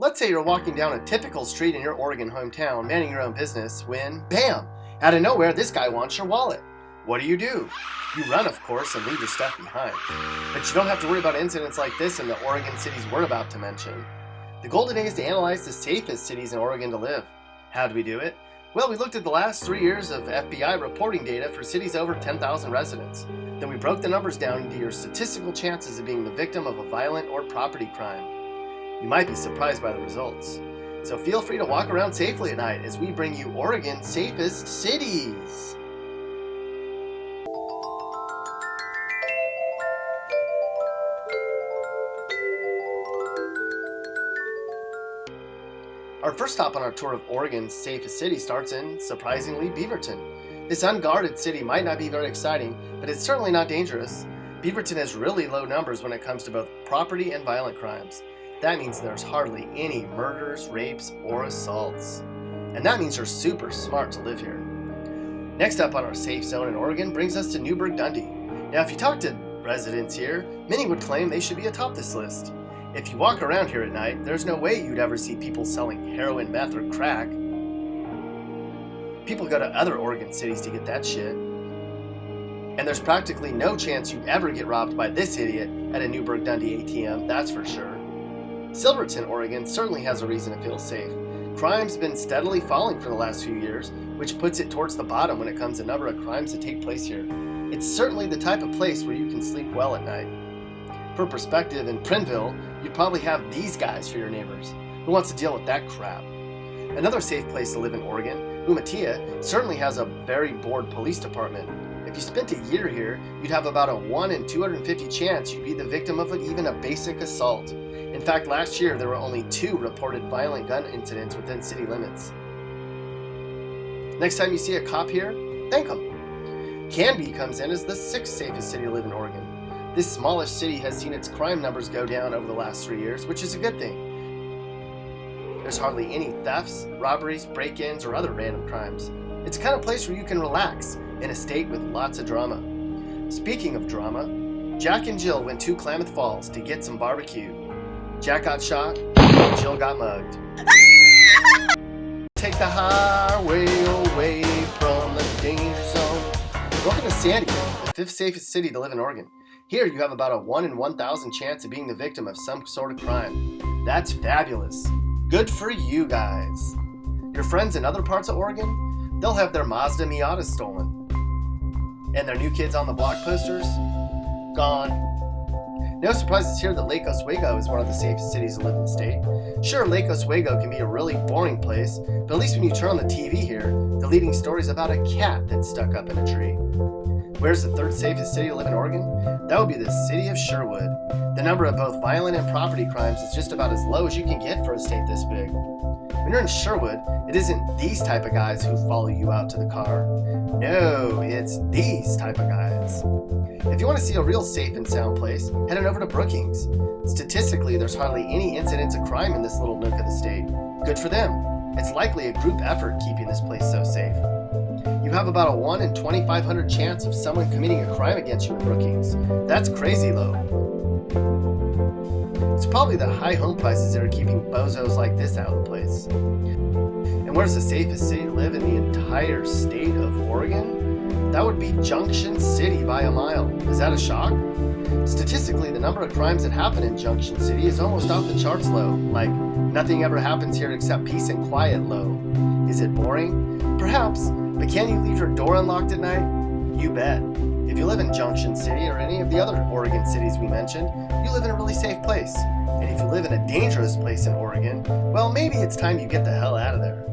Let's say you're walking down a typical street in your Oregon hometown, manning your own business, when, bam, out of nowhere, this guy wants your wallet. What do? You run, of course, and leave your stuff behind. But you don't have to worry about incidents like this in the Oregon cities we're about to mention. The goal today is to analyze the safest cities in Oregon to live. How do we do it? Well, we looked at the last 3 years of FBI reporting data for cities over 10,000 residents. Then we broke the numbers down into your statistical chances of being the victim of a violent or property crime. You might be surprised by the results. So feel free to walk around safely at night as we bring you Oregon's safest cities. Our first stop on our tour of Oregon's safest city starts in, surprisingly, Beaverton. This unguarded city might not be very exciting, but it's certainly not dangerous. Beaverton has really low numbers when it comes to both property and violent crimes. That means there's hardly any murders, rapes, or assaults. And that means you're super smart to live here. Next up on our safe zone in Oregon brings us to Newberg Dundee. Now, if you talk to residents here, many would claim they should be atop this list. If you walk around here at night, there's no way you'd ever see people selling heroin, meth, or crack. People go to other Oregon cities to get that shit. And there's practically no chance you'd ever get robbed by this idiot at a Newberg Dundee ATM, that's for sure. Silverton, Oregon certainly has a reason to feel safe. Crime's been steadily falling for the last few years, which puts it towards the bottom when it comes to the number of crimes that take place here. It's certainly the type of place where you can sleep well at night. For perspective, in Prineville, you'd probably have these guys for your neighbors. Who wants to deal with that crap? Another safe place to live in Oregon, Umatilla, certainly has a very bored police department. If you spent a year here, you'd have about a 1 in 250 chance you'd be the victim of even a basic assault. In fact, last year there were only 2 reported violent gun incidents within city limits. Next time you see a cop here, thank them. Canby comes in as the 6th safest city to live in Oregon. This smallish city has seen its crime numbers go down over the last 3 years, which is a good thing. There's hardly any thefts, robberies, break-ins, or other random crimes. It's the kind of place where you can relax in a state with lots of drama. Speaking of drama, Jack and Jill went to Klamath Falls to get some barbecue. Jack got shot, and Jill got mugged. Take the highway away from the danger zone. Welcome to Sandy, the 5th safest city to live in Oregon. Here you have about a 1 in 1,000 chance of being the victim of some sort of crime. That's fabulous. Good for you guys. Your friends in other parts of Oregon, they'll have their Mazda Miatas stolen. And their New Kids on the Block posters, gone. No surprises here that Lake Oswego is one of the safest cities to live in the state. Sure, Lake Oswego can be a really boring place, but at least when you turn on the TV here, the leading story is about a cat that's stuck up in a tree. Where's the 3rd safest city to live in Oregon? That would be the city of Sherwood. The number of both violent and property crimes is just about as low as you can get for a state this big. When you're in Sherwood, it isn't these type of guys who follow you out to the car. No, it's these type of guys. If you want to see a real safe and sound place, head on over to Brookings. Statistically, there's hardly any incidents of crime in this little nook of the state. Good for them. It's likely a group effort keeping this place so safe. You have about a 1 in 2,500 chance of someone committing a crime against you in Brookings. That's crazy low. It's probably the high home prices that are keeping bozos like this out of the place. And where's the safest city to live in the entire state of Oregon? That would be Junction City by a mile. Is that a shock? Statistically, the number of crimes that happen in Junction City is almost off the charts low. Like, nothing ever happens here except peace and quiet low. Is it boring? Perhaps, but can you leave your door unlocked at night? You bet. If you live in Junction City or any of the other Oregon cities we mentioned, you live in a really safe place. And if you live in a dangerous place in Oregon, well, maybe it's time you get the hell out of there.